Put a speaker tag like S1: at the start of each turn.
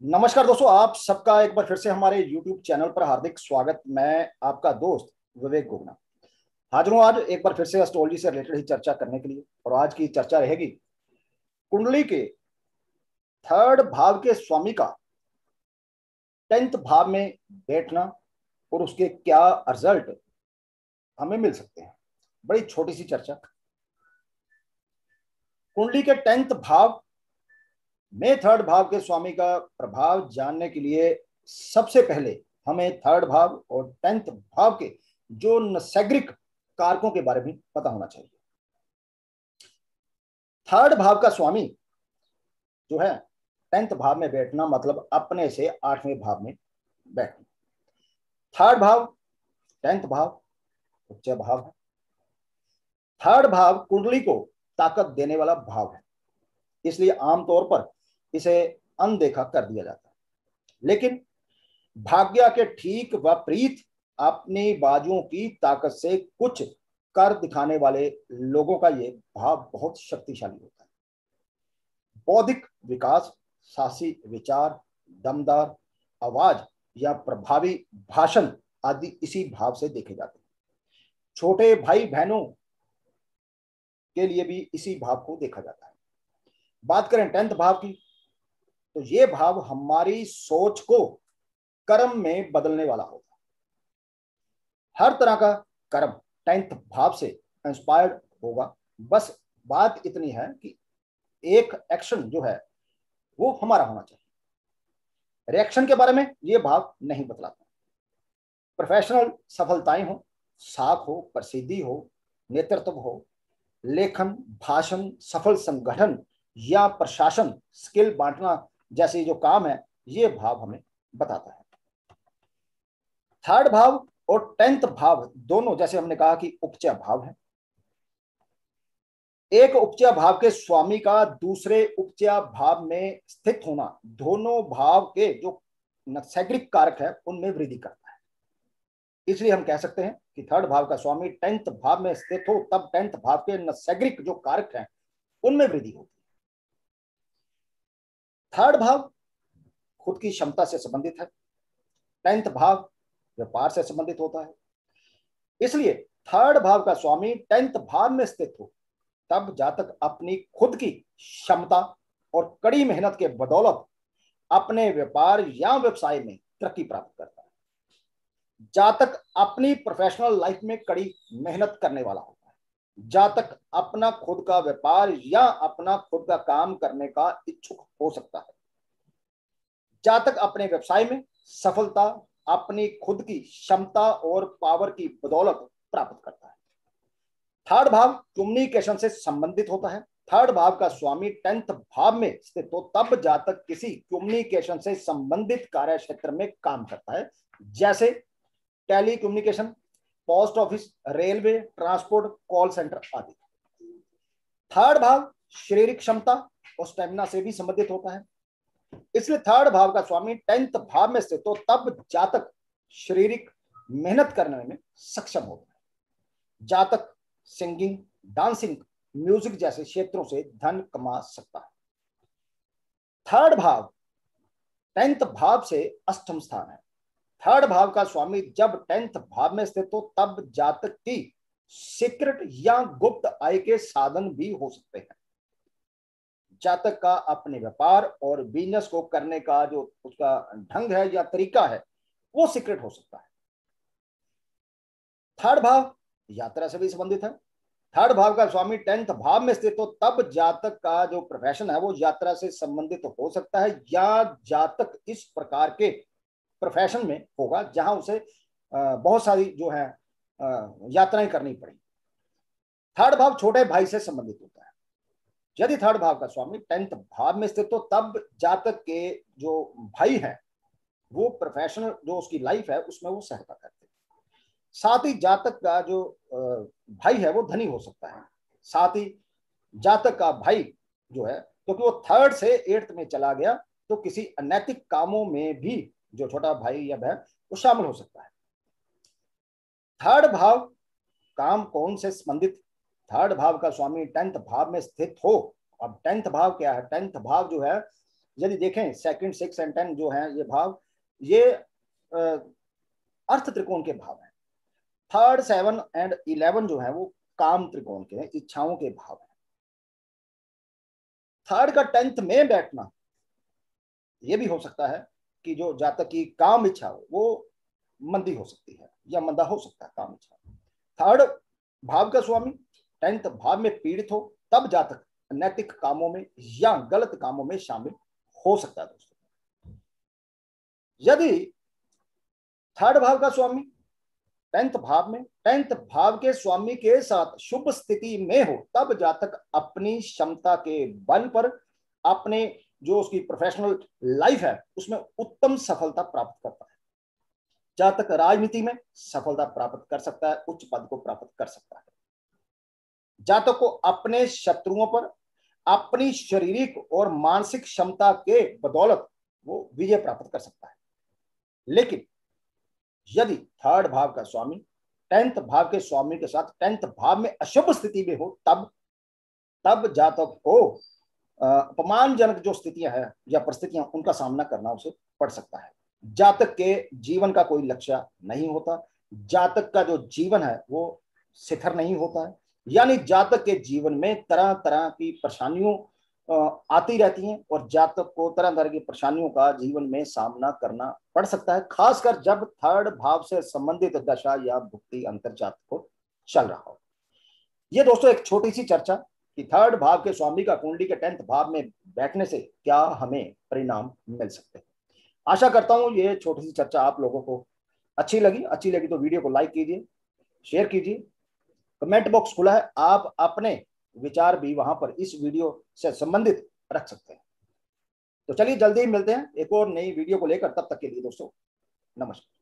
S1: नमस्कार दोस्तों, आप सबका एक बार फिर से हमारे YouTube चैनल पर हार्दिक स्वागत। मैं आपका दोस्त विवेक गुगना हाजिर हूं आज एक बार फिर से एस्ट्रोलॉजी से रिलेटेड ही चर्चा करने के लिए। और आज की चर्चा रहेगी कुंडली के थर्ड भाव के स्वामी का 10th भाव में बैठना और उसके क्या रिजल्ट हमें मिल सकते हैं। बड़ी छोटी सी चर्चा। कुंडली के 10th भाव में थर्ड भाव के स्वामी का प्रभाव जानने के लिए सबसे पहले हमें थर्ड भाव और 10th भाव के जो नैसर्गिक कारकों के बारे में पता होना चाहिए। थर्ड भाव का स्वामी जो है 10th भाव में बैठना मतलब अपने से 8वें भाव में बैठना। थर्ड भाव 10th भाव उच्च भाव है। थर्ड भाव कुंडली को ताकत देने वाला भाव है, इसलिए आमतौर पर इसे अनदेखा कर दिया जाता है। लेकिन भाग्य के ठीक विपरीत अपनी बाजुओं की ताकत से कुछ कर दिखाने वाले लोगों का ये भाव बहुत शक्तिशाली होता है। बौद्धिक विकास, साहसी विचार, दमदार आवाज या प्रभावी भाषण आदि इसी भाव से देखे जाते हैं। छोटे भाई बहनों के लिए भी इसी भाव को देखा जाता है। बात करें 10th भाव की, तो ये भाव हमारी सोच को कर्म में बदलने वाला होगा। हर तरह का कर्म 10th भाव से इंस्पायर्ड होगा। बस बात इतनी है कि एक एक्शन जो है वो हमारा होना चाहिए। रिएक्शन के बारे में ये भाव नहीं बतलाता। प्रोफेशनल सफलताएं हो, साख हो, प्रसिद्धि हो, नेतृत्व हो, लेखन, भाषण, सफल संगठन या प्रशासन, स्किल बांटना जैसे जो काम है, ये भाव हमें बताता है। थर्ड भाव और 10th भाव दोनों, जैसे हमने कहा कि उपचय भाव है। एक उपचय भाव के स्वामी का दूसरे उपचय भाव में स्थित होना दोनों भाव के जो नैसर्गिक कारक है उनमें वृद्धि करता है। इसलिए हम कह सकते हैं कि थर्ड भाव का स्वामी 10th भाव में स्थित हो तब 10th भाव के नैसर्गिक जो कारक हैं उनमें वृद्धि होती है। थर्ड भाव खुद की क्षमता से संबंधित है। 10th भाव व्यापार से संबंधित होता है। इसलिए थर्ड भाव का स्वामी 10th भाव में स्थित हो तब जातक अपनी खुद की क्षमता और कड़ी मेहनत के बदौलत अपने व्यापार या व्यवसाय में तरक्की प्राप्त करता है। जातक अपनी प्रोफेशनल लाइफ में कड़ी मेहनत करने वाला होता है। जातक अपना खुद का व्यापार या अपना खुद का काम करने का इच्छुक हो सकता है। जातक अपने व्यवसाय में सफलता अपनी खुद की क्षमता और पावर की बदौलत प्राप्त करता है। थर्ड भाव कम्युनिकेशन से संबंधित होता है। थर्ड भाव का स्वामी 10th भाव में स्थित हो तब जातक किसी कम्युनिकेशन से संबंधित कार्य क्षेत्र में काम करता है, जैसे telecommunication, post office, railway, transport, call centre आदि। थर्ड भाव शारीरिक क्षमता और स्टेमिना से भी संबंधित होता है। इसलिए थर्ड भाव का स्वामी 10th भाव में स्थित हो तब जातक शारीरिक मेहनत करने में सक्षम होता है। जातक सिंगिंग, डांसिंग, म्यूजिक जैसे क्षेत्रों से धन कमा सकता है। थर्ड भाव 10th भाव से अष्टम स्थान है। थर्ड भाव का स्वामी जब 10th भाव में स्थित हो तब जातक की सीक्रेट या गुप्त आय के साधन भी हो सकते हैं। जातक का अपने व्यापार और बिजनेस को करने का जो उसका ढंग है या तरीका है वो सीक्रेट हो सकता है। थर्ड भाव यात्रा से भी संबंधित है। थर्ड भाव का स्वामी 10th भाव में स्थित हो तब जातक का जो प्रोफेशन है वो यात्रा से संबंधित हो सकता है या जातक इस प्रकार के प्रोफेशन में होगा जहां उसे बहुत सारी जो है यात्राएं करनी पड़ी। थर्ड भाव छोटे भाई से संबंधित होता है। यदि थर्ड भाव का स्वामी 10th भाव में स्थित हो तब जातक के जो भाई है वो प्रोफेशनल जो उसकी लाइफ है उसमें वो सहायता करते हैं। साथ ही जातक का जो भाई है वो धनी हो सकता है। साथ ही जातक का भाई जो है क्योंकि वो थर्ड से 8th में चला गया तो किसी अनैतिक कामों में भी जो छोटा भाई या बहन वो शामिल हो सकता है। थर्ड भाव काम कौन से संबंधित? थर्ड भाव का स्वामी 10th भाव में स्थित हो। अब 10th भाव क्या है? 10th भाव जो है यदि देखें सेकंड, 6 एंड 10 जो है ये भाव, ये अर्थ त्रिकोण के भाव हैं। थर्ड, 7 एंड 11 जो है वो काम त्रिकोण के हैं, इच्छाओं के भाव हैं। थर्ड का 10th में बैठना, ये भी हो सकता है कि जो जातक की काम इच्छा हो वो मंदी हो सकती है या मंदा हो सकता है काम इच्छा। थर्ड भाव का स्वामी 10th भाव में पीड़ित हो, तब जातक नैतिक कामों में या गलत कामों में शामिल हो सकता है। दोस्तों, यदि थर्ड भाव का स्वामी 10th भाव में 10th भाव के स्वामी के साथ शुभ स्थिति में हो, तब जातक अपनी क्षमता के बल पर अपने जो उसकी प्रोफेशनल लाइफ है उसमें उत्तम सफलता प्राप्त करता है। जातक राजनीति में सफलता प्राप्त कर सकता है, उच्च पद को प्राप्त कर सकता है। जातक को अपने शत्रुओं पर अपनी शारीरिक और मानसिक क्षमता के बदौलत वो विजय प्राप्त कर सकता है। लेकिन यदि थर्ड भाव का स्वामी 10th भाव के स्वामी के साथ 10th भाव में अशुभ स्थिति में हो, तब जातक को अपमानजनक जो स्थितियां हैं या परिस्थितियां, उनका सामना करना उसे पड़ सकता है। जातक के जीवन का कोई लक्ष्य नहीं होता, जातक का जो जीवन है वो शिखर नहीं होता है, यानी जातक के जीवन में तरह तरह की परेशानियों आती रहती हैं और जातक को तरह तरह की परेशानियों का जीवन में सामना करना पड़ सकता है, खासकर जब थर्ड भाव से संबंधित दशा या भुक्ति अंतर जातक को चल रहा हो। ये दोस्तों एक छोटी सी चर्चा कि थर्ड भाव के स्वामी का कुंडली के 10th भाव में बैठने से क्या हमें परिणाम मिल सकते हैं। आशा करता हूं ये छोटी सी चर्चा आप लोगों को अच्छी लगी तो वीडियो को लाइक कीजिए, शेयर कीजिए। कमेंट बॉक्स खुला है, आप अपने विचार भी वहां पर इस वीडियो से संबंधित रख सकते हैं। तो चलिए जल्दी ही मिलते हैं एक और नई वीडियो को लेकर, तब तक के लिए दोस्तों नमस्कार।